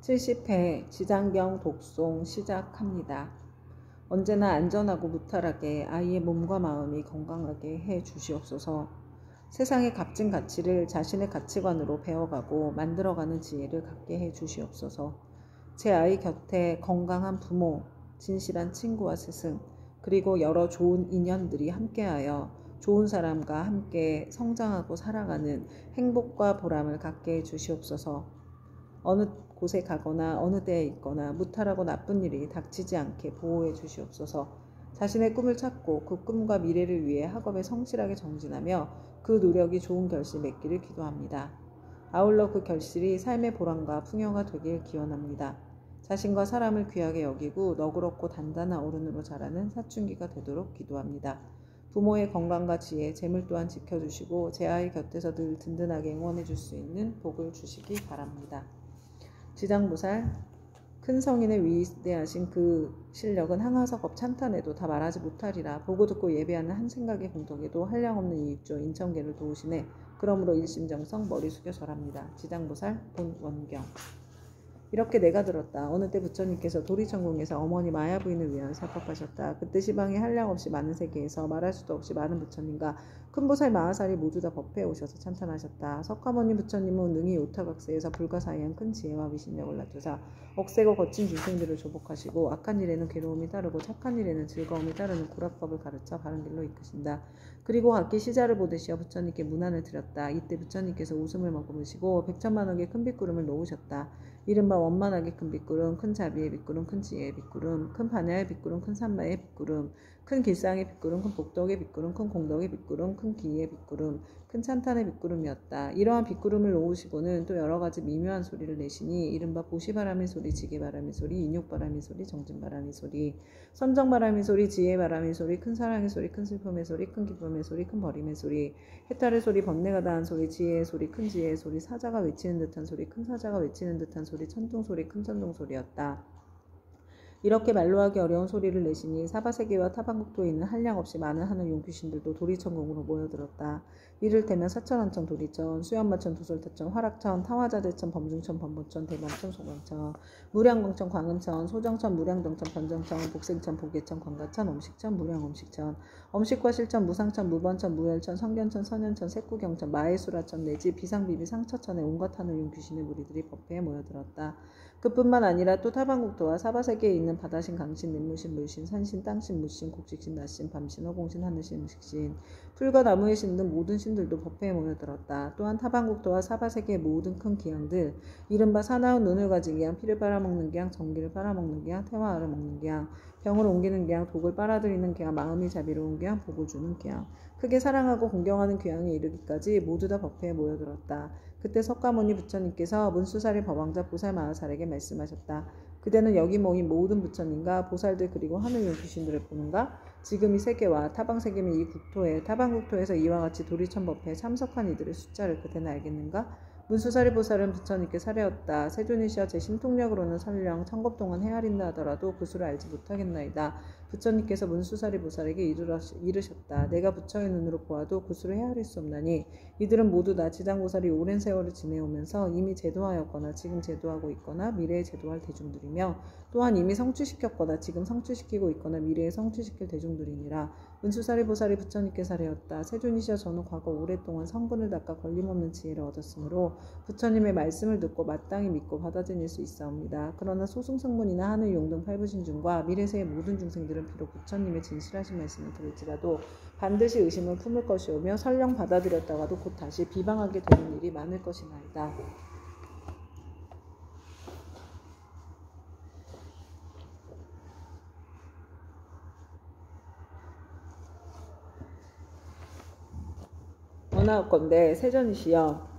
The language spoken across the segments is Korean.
70회 지장경 독송 시작합니다. 언제나 안전하고 무탈하게 아이의 몸과 마음이 건강하게 해 주시옵소서. 세상의 값진 가치를 자신의 가치관으로 배워가고 만들어가는 지혜를 갖게 해 주시옵소서. 제 아이 곁에 건강한 부모, 진실한 친구와 스승, 그리고 여러 좋은 인연들이 함께하여 좋은 사람과 함께 성장하고 살아가는 행복과 보람을 갖게 해 주시옵소서. 어느 곳에 가거나 어느 데에 있거나 무탈하고 나쁜 일이 닥치지 않게 보호해 주시옵소서. 자신의 꿈을 찾고 그 꿈과 미래를 위해 학업에 성실하게 정진하며 그 노력이 좋은 결실 맺기를 기도합니다. 아울러 그 결실이 삶의 보람과 풍요가 되길 기원합니다. 자신과 사람을 귀하게 여기고 너그럽고 단단한 어른으로 자라는 사춘기가 되도록 기도합니다. 부모의 건강과 지혜, 재물 또한 지켜주시고 제 아이 곁에서 늘 든든하게 응원해 줄 수 있는 복을 주시기 바랍니다. 지장보살, 큰 성인의 위대하신 그 실력은 항하석업 찬탄에도 다 말하지 못하리라. 보고 듣고 예배하는 한 생각의 공덕에도 한량없는 이익조 인천계를 도우시네. 그러므로 일심정성 머리 숙여 절합니다. 지장보살 본원경. 이렇게 내가 들었다. 어느 때 부처님께서 도리천궁에서 어머니 마야 부인을 위하여 살법하셨다. 그때 시방에 한량없이 많은 세계에서 말할 수도 없이 많은 부처님과 큰 보살 마하살이 모두 다 법회에 오셔서 찬탄하셨다. 석가모니 부처님은 능히 오타각세에서 불가사의한 큰 지혜와 위신력을 나타사 억세고 거친 중생들을 조복하시고 악한 일에는 괴로움이 따르고 착한 일에는 즐거움이 따르는 구락법을 가르쳐 바른 길로 이끄신다. 그리고 각기 시자를 보듯이어 부처님께 문안을 드렸다. 이때 부처님께서 웃음을 머금으시고 100천만억의 큰 빗구름을 놓으셨다. 이른바 원만하게 큰 빗구름, 큰 자비의 빗구름, 큰 지혜의 빗구름, 큰 반야의 빗구름, 큰 산마의 빗구름, 큰 길상의 빗구름, 큰 복덕의 빗구름, 큰 공덕의 빗구름, 큰 기의 빗구름, 큰 찬탄의 빗구름이었다. 이러한 빗구름을 놓으시고는 또 여러 가지 미묘한 소리를 내시니 이른바 보시바람의 소리, 지게바람의 소리, 인욕바람의 소리, 정진바람의 소리, 선정바람의 소리, 지혜바람의 소리, 큰 사랑의 소리, 큰 슬픔의 소리, 큰 기쁨의 소리, 큰 버림의 소리, 해탈의 소리, 번뇌가 다한 소리, 지혜의 소리, 큰 지혜의 소리, 사자가 외치는 듯한 소리, 큰 사자가 외치는 듯한 소리, 천둥소리, 큰 천둥소리였다. 이렇게 말로 하기 어려운 소리를 내시니 사바세계와 타방국토에 있는 한량없이 많은 하늘 용귀신들도 도리천궁으로 모여들었다. 이를테면 사천원천 도리천, 수연마천 도솔타천, 화락천, 타화자대천, 범중천, 범보천, 대만천, 소광천, 무량광천, 광음천, 소정천, 무량정천, 변정천, 복생천, 복예천, 광가천, 엄식천, 무량엄식천, 엄식과 실천, 무상천, 무번천, 무열천, 성견천, 선현천, 색구경천, 마해수라천 내지 비상비비 상처천의 온갖 하늘 용귀신의 무리들이 법회에 모여들었다. 그뿐만 아니라 또 타방국토와 사바세계에 있는 바다신, 강신, 민무신, 물신, 산신, 땅신, 무신, 곡식신, 낮신, 밤신, 허공신, 하늘신, 음식신, 풀과 나무의 신 등 모든 신들도 법회에 모여들었다. 또한 타방국토와 사바세계의 모든 큰 기양들, 이른바 사나운 눈을 가진 기양, 피를 빨아먹는 기양, 전기를 빨아먹는 기양, 태화알을 먹는 기양, 병을 옮기는 기양, 독을 빨아들이는 기양, 마음이 자비로운 기양, 복을 주는 기양, 크게 사랑하고 공경하는 기양에 이르기까지 모두 다 법회에 모여들었다. 그때 석가모니 부처님께서 문수사리 법왕자 보살 마하살에게 말씀하셨다. 그대는 여기 모인 모든 부처님과 보살들 그리고 하늘 용귀신들을 보는가? 지금 이 세계와 타방세계 및 이 국토에 타방국토에서 이와 같이 도리천법회에 참석한 이들의 숫자를 그대는 알겠는가? 문수사리 보살은 부처님께 사례었다. 세존이시여 제 신통력으로는 설령 천겁 동안 헤아린다 하더라도 그 수를 알지 못하겠나이다. 부처님께서 문수사리 보살에게 이르셨다. 내가 부처의 눈으로 보아도 그 수를 헤아릴 수 없나니 이들은 모두 다 지장보살이 오랜 세월을 지내오면서 이미 제도하였거나 지금 제도하고 있거나 미래에 제도할 대중들이며 또한 이미 성취시켰거나 지금 성취시키고 있거나 미래에 성취시킬 대중들이니라. 문수사리 보살이 부처님께 사례었다. 세존이시여 저는 과거 오랫동안 성분을 닦아 걸림없는 지혜를 얻었으므로 부처님의 말씀을 듣고 마땅히 믿고 받아들일 수 있사옵니다. 그러나 소승성문이나 하늘용 등 팔부신중과 미래세의 모든 중생들은 비록 부처님의 진실하신 말씀을 들을지라도 반드시 의심을 품을 것이오며 설령 받아들였다가도 곧 다시 비방하게 되는 일이 많을 것이나이다. 원하옵건대 세존이시여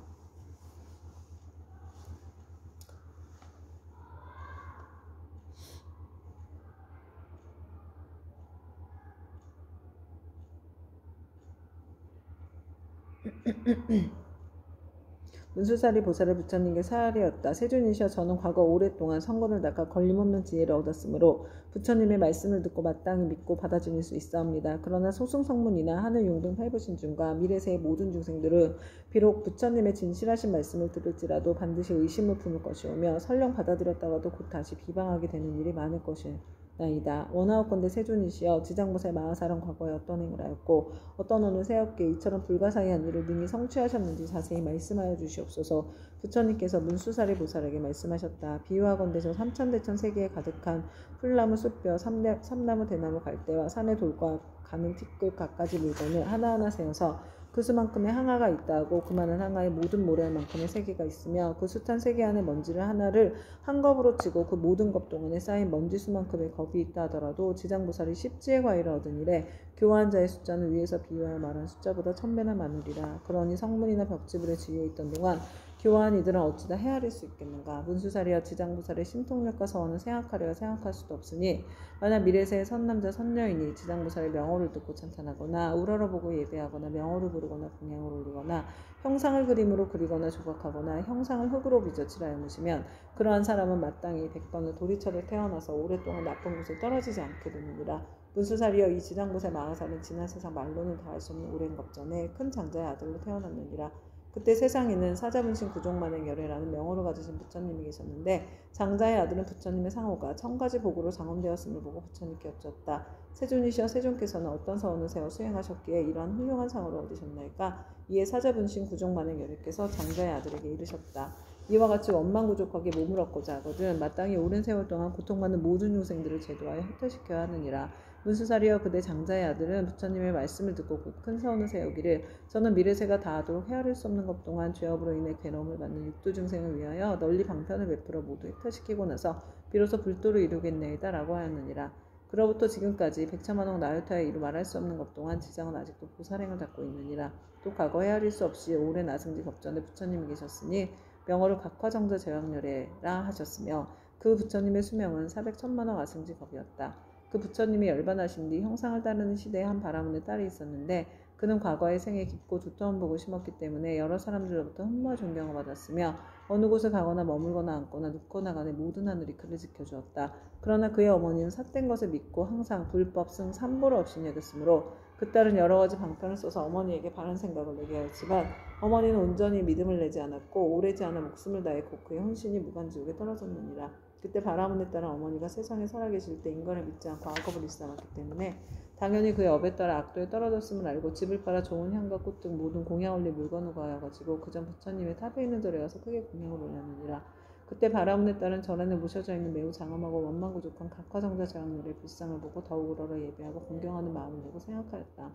문수사리 보살의 부처님께 사하리었다. 세존이시여, 저는 과거 오랫동안 선거를 닦아 걸림없는 지혜를 얻었으므로 부처님의 말씀을 듣고 마땅히 믿고 받아들일 수 있사옵니다. 그러나 소승성문이나 하늘용등 팔부신중과 미래세의 모든 중생들은 비록 부처님의 진실하신 말씀을 들을지라도 반드시 의심을 품을 것이오며 설령 받아들였다가도 곧 다시 비방하게 되는 일이 많을 것이나이다. 원하옵건대 세존이시여, 지장보살 마하사는 과거에 어떤 행을 하였고 어떤 오늘 새롭게 이처럼 불가사의한 일을 능히 성취하셨는지 자세히 말씀하여 주시옵소서. 부처님께서 문수사리 보살에게 말씀하셨다. 비유하건대 저 삼천대천 세계에 가득한 풀나무 숲뼈 삼나무 대나무 갈대와 산의 돌과 가는 티끌 갖가지 물건을 하나하나 세워서 그 수만큼의 항아가 있다 하고 그만한 항아에 모든 모래만큼의 세계가 있으며 그 숱한 세계 안에 먼지를 하나를 한 겁으로 치고 그 모든 겁 동안에 쌓인 먼지 수만큼의 겁이 있다 하더라도 지장보살이 십지의 과일을 얻은 이래 교화한 자의 숫자는 위에서 비유하여 말한 숫자보다 1000배나 많으리라. 그러니 성문이나 벽지불에 지휘해 있던 동안 교화한 이들은 어찌다 헤아릴 수 있겠는가. 문수사리와 지장보살의 신통력과 서원은 생각하려야 생각할 수도 없으니 만약 미래세의 선남자 선녀인이 지장보살의 명호를 듣고 찬탄하거나 우러러보고 예배하거나 명호를 부르거나 공양을 올리거나 형상을 그림으로 그리거나 조각하거나 형상을 흙으로 빚어 칠하여 놓으시면 그러한 사람은 마땅히 100번을 도리처를 태어나서 오랫동안 나쁜 곳에 떨어지지 않게 되느니라. 문수사리여, 이 지장보살 마하사는 지난 세상 말로는 다할 수 없는 오랜 겁전에 큰 장자의 아들로 태어났느니라. 그때 세상에는 사자분신 구종만행 열애라는 명호를 가지신 부처님이 계셨는데 장자의 아들은 부처님의 상호가 1000가지 복으로 장엄되었음을 보고 부처님께 여쭈었다. 세존이시여, 세존께서는 어떤 서원을 세워 수행하셨기에 이러한 훌륭한 상호를 얻으셨나이까. 이에 사자분신 구종만행 열애께서 장자의 아들에게 이르셨다. 이와 같이 원망구족하게 몸을 얻고자 하거든 마땅히 오랜 세월 동안 고통받는 모든 유생들을 제도하여 혜택시켜야 하느니라. 문수사리여, 그대 장자의 아들은 부처님의 말씀을 듣고 곧 큰 서원을 세우기를 저는 미래세가 다하도록 헤아릴 수 없는 것 동안 죄업으로 인해 괴로움을 받는 육두중생을 위하여 널리 방편을 베풀어 모두 혜택시키고 나서 비로소 불도를 이루겠나이다 라고 하였느니라. 그로부터 지금까지 백천만억 나유타의 이루 말할 수 없는 것 동안 지장은 아직도 보살행을 닦고 있느니라. 또 과거 헤아릴 수 없이 오랜 아승지 겁전에 부처님이 계셨으니 명호를 각화정자 제왕열애라 하셨으며 그 부처님의 수명은 400천만억 아승지 겁이었다. 그 부처님이 열반하신 뒤 형상을 따르는 시대에 한 바라문의 딸이 있었는데 그는 과거의 생에 깊고 두터운 복을 심었기 때문에 여러 사람들로부터 흠모와 존경을 받았으며 어느 곳을 가거나 머물거나 앉거나 눕거나 간에 모든 하늘이 그를 지켜주었다. 그러나 그의 어머니는 삿된 것을 믿고 항상 불법 승 삼보를 없이 여겼으므로 그 딸은 여러 가지 방편을 써서 어머니에게 바른 생각을 내게 하였지만 어머니는 온전히 믿음을 내지 않았고 오래지 않아 목숨을 다해 곧 그의 혼신이 무간지옥에 떨어졌느니라. 그때 바라문에 따라 어머니가 세상에 살아계실 때 인간을 믿지 않고 악업을 일삼았기 때문에 당연히 그의 업에 따라 악도에 떨어졌음을 알고 집을 팔아 좋은 향과 꽃 등 모든 공양 올릴 물건을 구하여가지고 그전 부처님의 탑에 있는 절에 가서 크게 공양을 올렸느니라. 그때 바라문에 따른 절안에 모셔져 있는 매우 장엄하고 원망구족한 각화정자 제왕열의 불상을 보고 더욱 우러러 예배하고 공경하는 마음을 내고 생각하였다.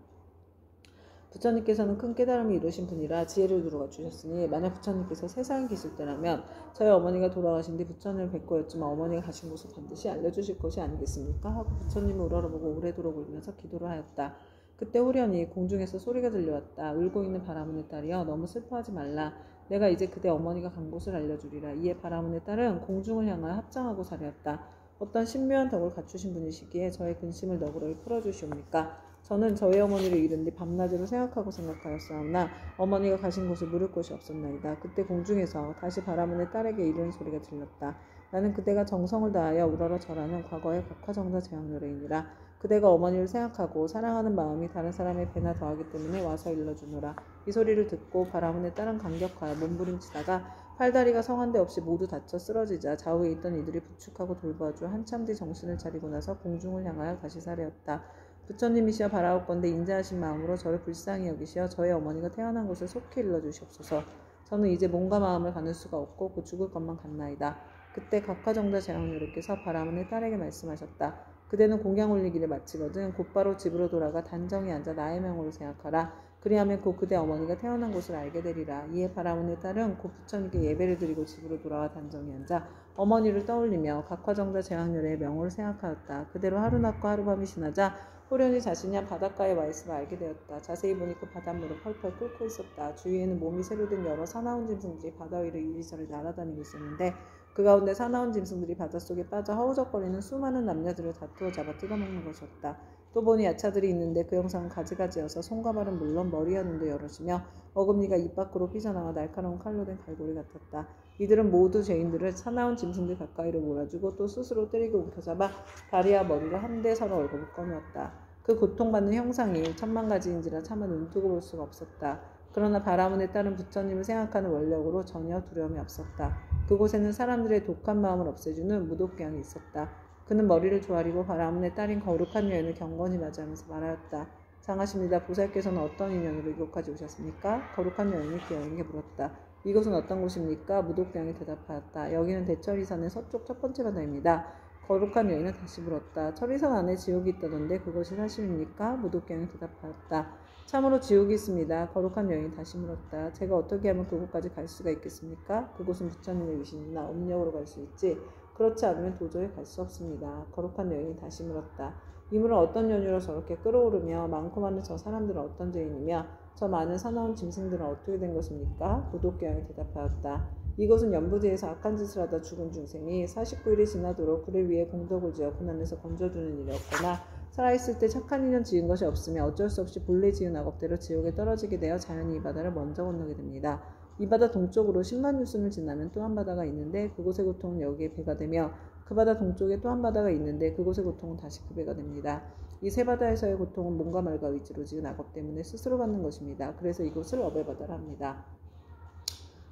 부처님께서는 큰 깨달음을 이루신 분이라 지혜를 누르가 주셨으니 만약 부처님께서 세상에 계실 때라면 저희 어머니가 돌아가신 뒤 부처님을 뵙고 였지만 어머니가 가신 곳을 반드시 알려주실 것이 아니겠습니까? 하고 부처님을 우러러보고 오래도록 울면서 기도를 하였다. 그때 후련히 공중에서 소리가 들려왔다. 울고 있는 바라문의 딸이여, 너무 슬퍼하지 말라. 내가 이제 그대 어머니가 간 곳을 알려주리라. 이에 바라문의 딸은 공중을 향하여 합장하고 사려었다. 어떤 신묘한 덕을 갖추신 분이시기에 저의 근심을 너그러이 풀어주시옵니까? 저는 저희 어머니를 잃은 뒤 밤낮으로 생각하였사오나 어머니가 가신 곳을 물을 곳이 없었나이다. 그때 공중에서 다시 바라문의 딸에게 이르는 소리가 들렸다. 나는 그대가 정성을 다하여 우러러 절하는 과거의 각화정자 제왕열애이니라. 그대가 어머니를 생각하고 사랑하는 마음이 다른 사람의 배나 더하기 때문에 와서 일러주노라. 이 소리를 듣고 바라문의 딸은 감격하여 몸부림치다가 팔다리가 성한데 없이 모두 다쳐 쓰러지자 좌우에 있던 이들이 부축하고 돌봐줘 한참 뒤 정신을 차리고 나서 공중을 향하여 다시 사려었다. 부처님이시여, 바라옵건대 인자하신 마음으로 저를 불쌍히 여기시어 저의 어머니가 태어난 곳을 속히 일러주시옵소서. 저는 이제 몸과 마음을 가눌 수가 없고 곧 죽을 것만 같나이다. 그때 각화정자 제왕열애께서 바라문의 딸에게 말씀하셨다. 그대는 공양 올리기를 마치거든 곧바로 집으로 돌아가 단정히 앉아 나의 명호를 생각하라. 그리하면 곧 그대 어머니가 태어난 곳을 알게 되리라. 이에 바라문의 딸은 곧 부처님께 예배를 드리고 집으로 돌아와 단정히 앉아 어머니를 떠올리며 각화정자 제왕열애의 명호를 생각하였다. 그대로 하루낮과 하루밤이 지나자 호련히 자신이 한 바닷가에 와 있음을 알게 되었다. 자세히 보니 그 바닷물은 펄펄 끓고 있었다. 주위에는 몸이 새로 된 여러 사나운 짐승들이 바다 위를 이리저리 날아다니고 있었는데 그 가운데 사나운 짐승들이 바닷속에 빠져 허우적거리는 수많은 남녀들을 다투어 잡아 뜯어먹는 것이었다. 또 보니 야차들이 있는데 그 형상은 가지가지여서 손과 발은 물론 머리와 눈도 여럿이며 어금니가 입 밖으로 삐져나와 날카로운 칼로 된 갈고리 같았다. 이들은 모두 죄인들을 사나운 짐승들 가까이로 몰아주고 또 스스로 때리고 움켜잡아 다리와 머리를 한데 서로 얼굴을 꺼누었다. 그 고통받는 형상이 천만 가지인지라 차마 눈뜨고 볼 수가 없었다. 그러나 바라문에 따른 부처님을 생각하는 원력으로 전혀 두려움이 없었다. 그곳에는 사람들의 독한 마음을 없애주는 무독귀양이 있었다. 그는 머리를 조아리고 바라문의 딸인 거룩한 여인을 경건히 맞이하면서 말하였다. 장하십니다. 보살께서는 어떤 인연으로 이곳까지 오셨습니까? 거룩한 여인이 그 여인에게 물었다. 이곳은 어떤 곳입니까? 무독귀양이 대답하였다. 여기는 대처리산의 서쪽 첫 번째 바다입니다. 거룩한 여인은 다시 물었다. 처리산 안에 지옥이 있다던데 그것이 사실입니까? 무독귀양이 대답하였다. 참으로 지옥이 있습니다. 거룩한 여인이 다시 물었다. 제가 어떻게 하면 그곳까지 갈 수가 있겠습니까? 그곳은 부처님의 위신이나 음력으로 갈 수 있지 그렇지 않으면 도저히 갈 수 없습니다. 거룩한 여인이 다시 물었다. 이 물은 어떤 연유로 저렇게 끓어오르며 많고 많은 저 사람들은 어떤 죄인이며 저 많은 사나운 짐승들은 어떻게 된 것입니까? 무독귀양이 대답하였다. 이것은 연부지에서 악한 짓을 하다 죽은 중생이 49일이 지나도록 그를 위해 공덕을 지어 고난에서 건져주는 일이었거나 살아있을 때 착한 인연 지은 것이 없으며 어쩔 수 없이 본래 지은 악업대로 지옥에 떨어지게 되어 자연히 이 바다를 먼저 건너게 됩니다. 이 바다 동쪽으로 10만 유순을 지나면 또 한 바다가 있는데 그곳의 고통은 여기에 배가 되며 그 바다 동쪽에 또 한 바다가 있는데 그곳의 고통은 다시 그 배가 됩니다. 이 세 바다에서의 고통은 몸과 말과 의지로 지은 악업 때문에 스스로 받는 것입니다. 그래서 이곳을 어배바다라 합니다.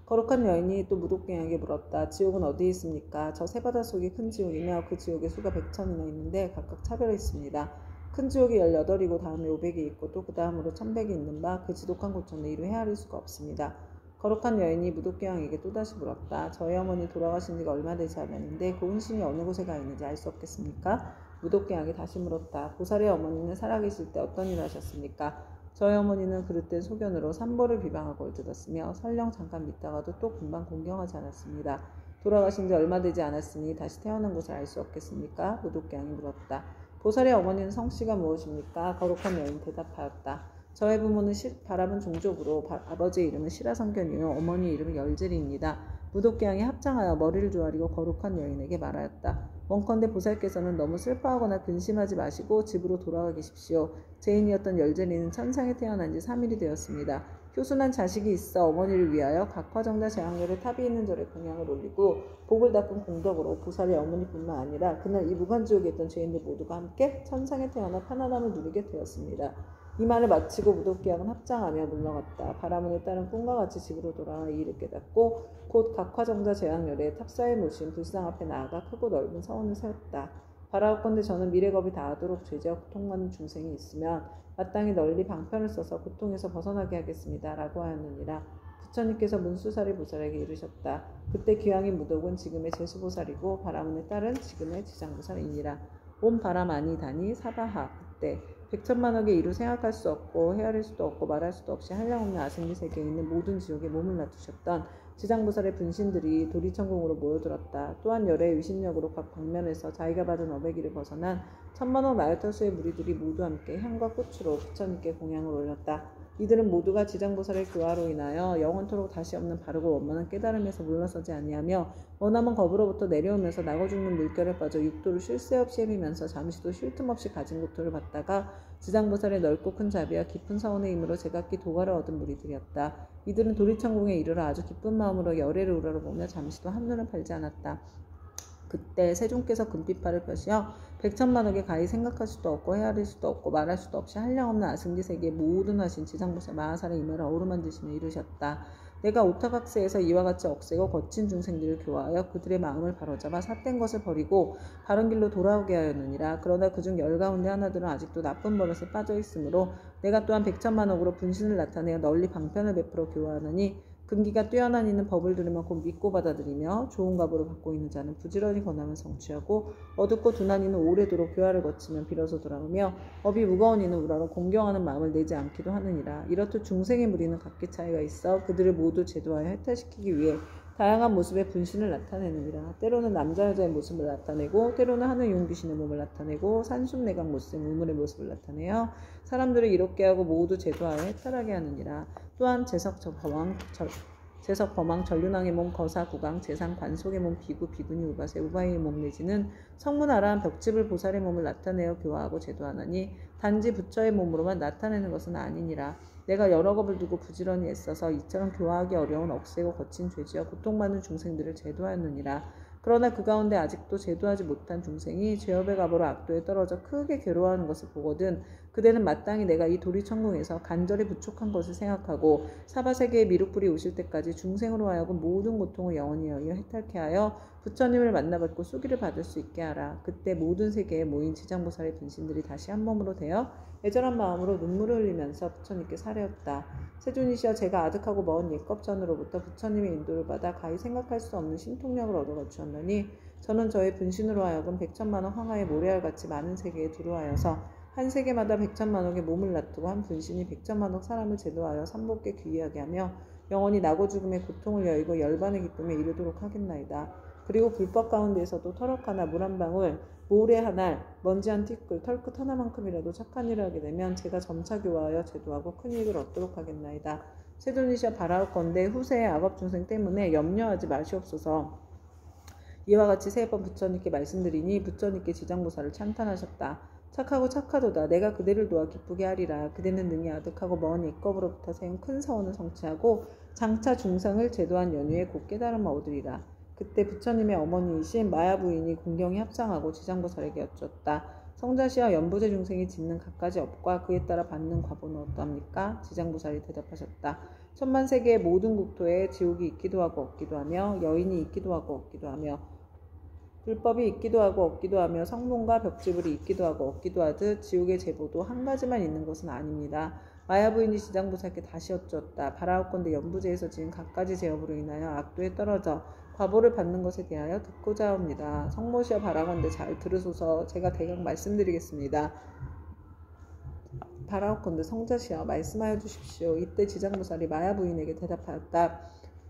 거룩한 여인이 또 무독귀양에게 물었다. 지옥은 어디에 있습니까? 저 세 바다 속이 큰 지옥이며 그 지옥의 수가 100천이나 있는데 각각 차별이 있습니다. 큰 지옥이 18이고 다음에 500이 있고 또 그 다음으로 1100이 있는 바 그 지독한 고통은 이루 헤아릴 수가 없습니다. 거룩한 여인이 무독귀양에게 또다시 물었다. 저희 어머니 돌아가신 지가 얼마 되지 않았는데 그 혼신이 어느 곳에 가 있는지 알 수 없겠습니까? 무독귀양이 다시 물었다. 보살의 어머니는 살아계실 때 어떤 일을 하셨습니까? 저희 어머니는 그릇된 소견으로 삼보를 비방하고 뜯었으며 설령 잠깐 믿다가도 또 금방 공경하지 않았습니다. 돌아가신 지 얼마 되지 않았으니 다시 태어난 곳을 알 수 없겠습니까? 무독귀양이 물었다. 보살의 어머니는 성씨가 무엇입니까? 거룩한 여인이 대답하였다. 저의 부모는 바람은 종족으로 아버지의 이름은 시라성견이요 어머니 이름은 열제리입니다. 무독귀양이 합장하여 머리를 조아리고 거룩한 여인에게 말하였다. 원컨대 보살께서는 너무 슬퍼하거나 근심하지 마시고 집으로 돌아가 계십시오. 죄인이었던 열제리는 천상에 태어난 지 3일이 되었습니다. 효순한 자식이 있어 어머니를 위하여 각화정자 제왕렬의 탑이 있는 절에 공양을 올리고 복을 닦은 공덕으로 보살의 어머니뿐만 아니라 그날 이 무간지옥에 있던 죄인들 모두가 함께 천상에 태어나 편안함을 누리게 되었습니다. 이 말을 마치고 무독귀양은 합장하며 물러갔다. 바라문에 따른 꿈과 같이 집으로 돌아와 이 일을 깨닫고 곧 각화정자 제왕렬에 탑사에 모신 불상 앞에 나아가 크고 넓은 서원을 세웠다. 바라옵건대 저는 미래겁이 다하도록 죄지와 고통받는 중생이 있으면 마땅히 널리 방편을 써서 고통에서 벗어나게 하겠습니다. 라고 하였느니라. 부처님께서 문수사리 보살에게 이르셨다. 그때 기왕인 무독은 지금의 제수보살이고 바라문에 따른 지금의 지장보살이니라. 온 바라마니 다니 사바하. 그때 백천만억에 이루 생각할 수 없고 헤아릴 수도 없고 말할 수도 없이 한량없는 아생미 세계에 있는 모든 지옥에 몸을 놔두셨던 지장보살의 분신들이 도리천궁으로 모여들었다. 또한 열의 위신력으로 각 방면에서 자기가 받은 어배기를 벗어난 천만억 나열터수의 무리들이 모두 함께 향과 꽃으로 부처님께 공양을 올렸다. 이들은 모두가 지장보살의 교화로 인하여 영원토록 다시 없는 바르고 원만한 깨달음에서 물러서지 아니하며 머나먼 겁으로부터 내려오면서 나고 죽는 물결에 빠져 육도를 쉴 새 없이 헤매면서 잠시도 쉴 틈 없이 가진 고통을 받다가 지장보살의 넓고 큰 자비와 깊은 서원의 힘으로 제각기 도가를 얻은 무리들이었다. 이들은 도리천궁에 이르러 아주 기쁜 마음으로 열애를 우러러보며 잠시도 한눈을 팔지 않았다. 그때 세존께서 금빛팔을 펴시어 백천만억에 가히 생각할 수도 없고 헤아릴 수도 없고 말할 수도 없이 한량없는 아승지 세계의 모든 하신 지장보살 마하살의 이마를 어루만지시며 이르셨다. 내가 오타각세에서 이와 같이 억세고 거친 중생들을 교화하여 그들의 마음을 바로잡아 삿된 것을 버리고 바른 길로 돌아오게 하였느니라. 그러나 그중 열 가운데 하나들은 아직도 나쁜 버릇에 빠져 있으므로 내가 또한 백천만억으로 분신을 나타내어 널리 방편을 베풀어 교화하느니 근기가 뛰어난 이는 법을 들으면 곧 믿고 받아들이며 좋은 갑으로 받고 있는 자는 부지런히 권하면 성취하고 어둡고 둔한 이는 오래도록 교화를 거치면 비로소 돌아오며 업이 무거운 이는 우라로 공경하는 마음을 내지 않기도 하느니라. 이렇듯 중생의 무리는 각기 차이가 있어 그들을 모두 제도하여 해탈시키기 위해 다양한 모습의 분신을 나타내느니라. 때로는 남자 여자의 모습을 나타내고 때로는 하늘 용귀신의 몸을 나타내고 산숨내각 모습의 우물의 모습을 나타내어 사람들을 이롭게 하고 모두 제도하여 해탈하게 하느니라. 또한 제석 범왕 전륜왕의 몸 거사 구강 재상 관속의 몸 비구 비구니 우바세 우바이의 몸 내지는 성문아라한 벽집을 보살의 몸을 나타내어 교화하고 제도하나니 단지 부처의 몸으로만 나타내는 것은 아니니라. 내가 여러 겁을 두고 부지런히 애써서 이처럼 교화하기 어려운 억세고 거친 죄지어 고통받는 중생들을 제도하였느니라. 그러나 그 가운데 아직도 제도하지 못한 중생이 죄업의 갑으로 악도에 떨어져 크게 괴로워하는 것을 보거든 그대는 마땅히 내가 이 도리천궁에서 간절히 부족한 것을 생각하고 사바세계에 미륵불이 오실 때까지 중생으로 하여금 모든 고통을 영원히 여여 해탈케 하여 부처님을 만나뵙고 수기를 받을 수 있게 하라. 그때 모든 세계에 모인 지장보살의 분신들이 다시 한 몸으로 되어 애절한 마음으로 눈물을 흘리면서 부처님께 사례었다. 세존이시여, 제가 아득하고 먼 옛겁전으로부터 부처님의 인도를 받아 가히 생각할 수 없는 신통력을 얻어 갖추었노니 저는 저의 분신으로 하여금 100천만억 황하의 모래알같이 많은 세계에 두루하여서 한 세계마다 100천만억의 몸을 놔두고 한 분신이 100천만억 사람을 제도하여 삼복에 귀의하게 하며 영원히 나고 죽음의 고통을 여의고 열반의 기쁨에 이르도록 하겠나이다. 그리고 불법 가운데에서도 털억 하나, 물 한 방울, 모래 한 알, 먼지 한 티끌, 털끝 하나만큼이라도 착한 일을 하게 되면 제가 점차 교화하여 제도하고 큰 이익을 얻도록 하겠나이다. 세존이시여, 바라옵건대 후세의 악업 중생 때문에 염려하지 마시옵소서. 이와 같이 세 번 부처님께 말씀드리니 부처님께 지장보살을 찬탄하셨다. 착하고 착하도다. 내가 그대를 도와 기쁘게 하리라. 그대는 능히 아득하고 먼 옛겁으로부터 세운 큰 서원을 성취하고 장차 중생을 제도한 연후에 곧 깨달음을 얻으리라. 그때 부처님의 어머니이신 마야 부인이 공경에 합장하고 지장보살에게 여쭈었다. 성자시여, 연부제 중생이 짓는 갖가지 업과 그에 따라 받는 과보는 어떠합니까? 지장보살이 대답하셨다. 천만세계의 모든 국토에 지옥이 있기도 하고 없기도 하며 여인이 있기도 하고 없기도 하며 불법이 있기도 하고 없기도 하며 성문과 벽지불이 있기도 하고 없기도 하듯 지옥의 제보도 한 가지만 있는 것은 아닙니다. 마야 부인이 지장보살께 다시 여쭈었다. 바라옵건대 연부제에서 지은 갖가지 제업으로 인하여 악도에 떨어져 과보를 받는 것에 대하여 듣고자 합니다. 성모시여, 바라건대 잘 들으소서. 제가 대강 말씀드리겠습니다. 바라옵건대 성자시여, 말씀하여 주십시오. 이때 지장보살이 마야 부인에게 대답하였다.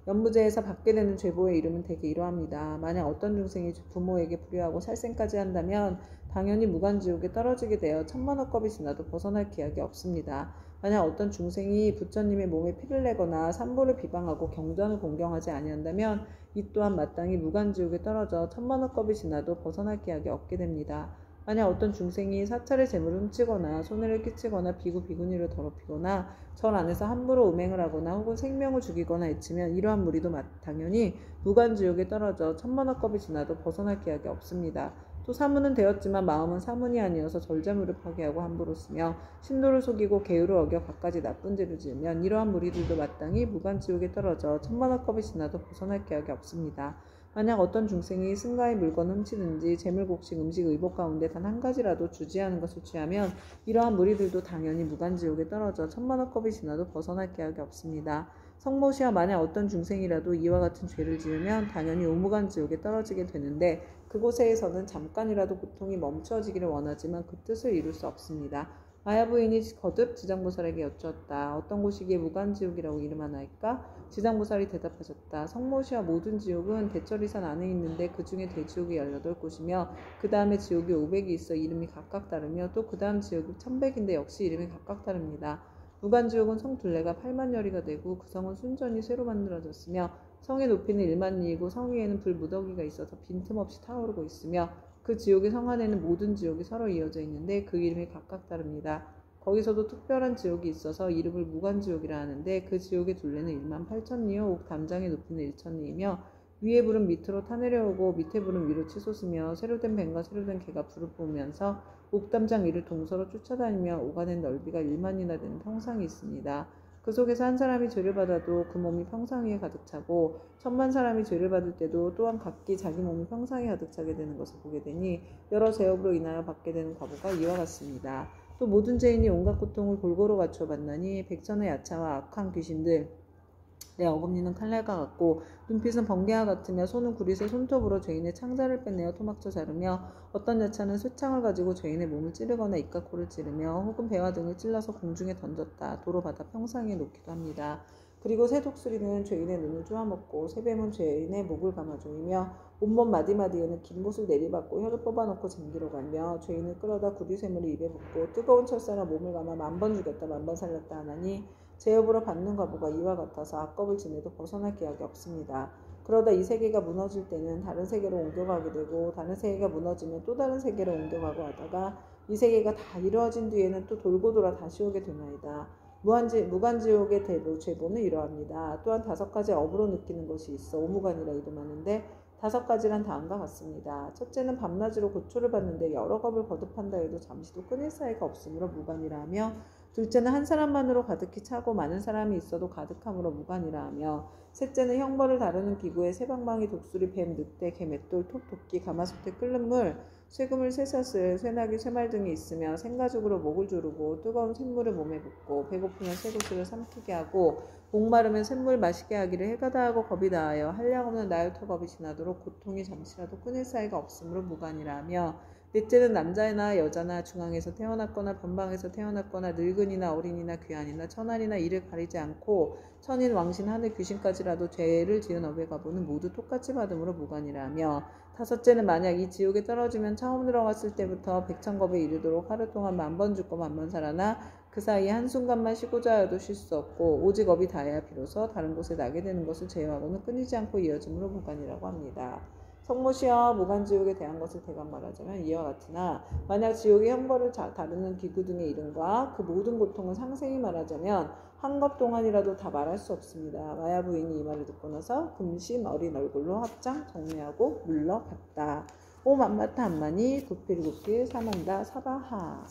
연부제에서 받게 되는 죄보의 이름은 대개 이러합니다. 만약 어떤 중생이 부모에게 불효하고 살생까지 한다면 당연히 무간지옥에 떨어지게 되어 천만억 겁이 지나도 벗어날 기약이 없습니다. 만약 어떤 중생이 부처님의 몸에 피를 내거나 삼보를 비방하고 경전을 공경하지 아니한다면 이 또한 마땅히 무간지옥에 떨어져 천만억 겁이 지나도 벗어날 기약이 없게 됩니다. 만약 어떤 중생이 사찰의 재물을 훔치거나 손해를 끼치거나 비구 비구니를 더럽히거나 절 안에서 함부로 음행을 하거나 혹은 생명을 죽이거나 해치면 이러한 무리도 당연히 무간지옥에 떨어져 천만억 겁이 지나도 벗어날 기약이 없습니다. 또 사문은 되었지만 마음은 사문이 아니어서 절제물을 파괴하고 함부로 쓰며 신도를 속이고 계율을 어겨 갖가지 나쁜 죄를 지으면 이러한 무리들도 마땅히 무간지옥에 떨어져 천만억 겁이 지나도 벗어날 기약이 없습니다. 만약 어떤 중생이 승가의 물건을 훔치든지 재물, 곡식, 음식, 의복 가운데 단 한 가지라도 주지하는 것을 취하면 이러한 무리들도 당연히 무간지옥에 떨어져 천만억 겁이 지나도 벗어날 기약이 없습니다. 성모시여, 만약 어떤 중생이라도 이와 같은 죄를 지으면 당연히 오무간지옥에 떨어지게 되는데 그곳에서는 잠깐이라도 고통이 멈춰지기를 원하지만 그 뜻을 이룰 수 없습니다. 마야 부인이 거듭 지장보살에게 여쭈었다. 어떤 곳이기에 무간지옥이라고 이름하나이까? 지장보살이 대답하셨다. 성모시여, 모든 지옥은 대처리산 안에 있는데 그 중에 대지옥이 18곳이며 그 다음에 지옥이 500이 있어 이름이 각각 다르며 또 그 다음 지옥이 1100인데 역시 이름이 각각 다릅니다. 무간지옥은 성 둘레가 8만여리가 되고 그 성은 순전히 쇠로 만들어졌으며 성의 높이는 1만리이고 성 위에는 불 무더기가 있어서 빈틈없이 타오르고 있으며 그 지옥의 성 안에는 모든 지옥이 서로 이어져 있는데 그 이름이 각각 다릅니다. 거기서도 특별한 지옥이 있어서 이름을 무간지옥이라 하는데 그 지옥의 둘레는 1만 8천리요 옥 담장의 높이는 1천리이며 위에 불은 밑으로 타내려오고 밑에 불은 위로 치솟으며 새로 된 뱀과 새로 된 개가 불을 뿜으면서 옥담장 위를 동서로 쫓아다니며 오가는 넓이가 1만이나 되는 평상이 있습니다. 그 속에서 한 사람이 죄를 받아도 그 몸이 평상 위에 가득 차고 1000만 사람이 죄를 받을 때도 또한 각기 자기 몸이 평상에 가득 차게 되는 것을 보게 되니 여러 죄업으로 인하여 받게 되는 과보가 이와 같습니다. 또 모든 죄인이 온갖 고통을 골고루 갖추어 받나니 백천의 야차와 악한 귀신들 내 어금니는 칼날과 같고 눈빛은 번개와 같으며 손은 구릿의 손톱으로 죄인의 창자를 빼내어 토막쳐 자르며 어떤 야차는 쇠창을 가지고 죄인의 몸을 찌르거나 입과 코를 찌르며 혹은 배와 등을 찔러서 공중에 던졌다 도로 받아 평상 위에 놓기도 합니다. 그리고 새 독수리는 죄인의 눈을 쪼아먹고 새뱀은 죄인의 목을 감아조이며 온몸 마디마디에는 긴 못을 내리받고 혀를 뽑아놓고 쟁기로 가며 죄인을 끌어다 구리쇠물을 입에 붓고 뜨거운 철사로 몸을 감아 10,000번 죽였다 10,000번 살렸다 하나니 제업으로 받는 과부가 이와 같아서 악겁을 지내도 벗어날 기약이 없습니다. 그러다 이 세계가 무너질 때는 다른 세계로 옮겨가게 되고 다른 세계가 무너지면 또 다른 세계로 옮겨가고 하다가 이 세계가 다 이루어진 뒤에는 또 돌고 돌아 다시 오게 되나이다. 무간지옥의 제보는 이러합니다. 또한 5가지 업으로 느끼는 것이 있어 오무간이라 이름하는데 5가지란 다음과 같습니다. 첫째는 밤낮으로 고초를 받는데 여러 겁을 거듭한다 해도 잠시도 끊일 사이가 없으므로 무간이라 하며, 둘째는 한 사람만으로 가득히 차고 많은 사람이 있어도 가득함으로 무간이라 하며, 셋째는 형벌을 다루는 기구에 새방망이, 독수리, 뱀, 늑대, 개, 맷돌, 톱, 도끼, 가마솥에 끓는 물, 쇠그물, 쇠사슬, 쇠나귀, 쇠말 등이 있으며 생가죽으로 목을 조르고 뜨거운 샘물을 몸에 붓고 배고프면 쇠구슬을 삼키게 하고 목마르면 샘물 마시게 하기를 해가 다하고 겁이 다하여 한량없는 나유터 겁이 지나도록 고통이 잠시라도 끊일 사이가 없으므로 무간이라 하며, 넷째는 남자나 여자나 중앙에서 태어났거나 변방에서 태어났거나 늙은이나 어린이나 귀한이나 천한이나 이를 가리지 않고 천인 왕신 하늘 귀신까지라도 죄를 지은 업의 과보는 모두 똑같이 받음으로 무간이라 하며, 다섯째는 만약 이 지옥에 떨어지면 처음 들어갔을 때부터 백천겁에 이르도록 하루 동안 10,000번 죽고 10,000번 살아나 그 사이에 한순간만 쉬고자 하여도 쉴 수 없고 오직 업이 다해야 비로소 다른 곳에 나게 되는 것을 제외하고는 끊이지 않고 이어짐으로 무간이라고 합니다. 성모시와 무간지옥에 대한 것을 대강 말하자면 이와 같으나, 만약 지옥의 형벌을 다루는 기구 등의 이름과 그 모든 고통을 상세히 말하자면 한겁 동안이라도 다 말할 수 없습니다. 마야 부인이 이 말을 듣고 나서 금심 어린 얼굴로 합장 정리하고 물러갔다. 오 만마타 안마니 구필구필 사만다 사바하.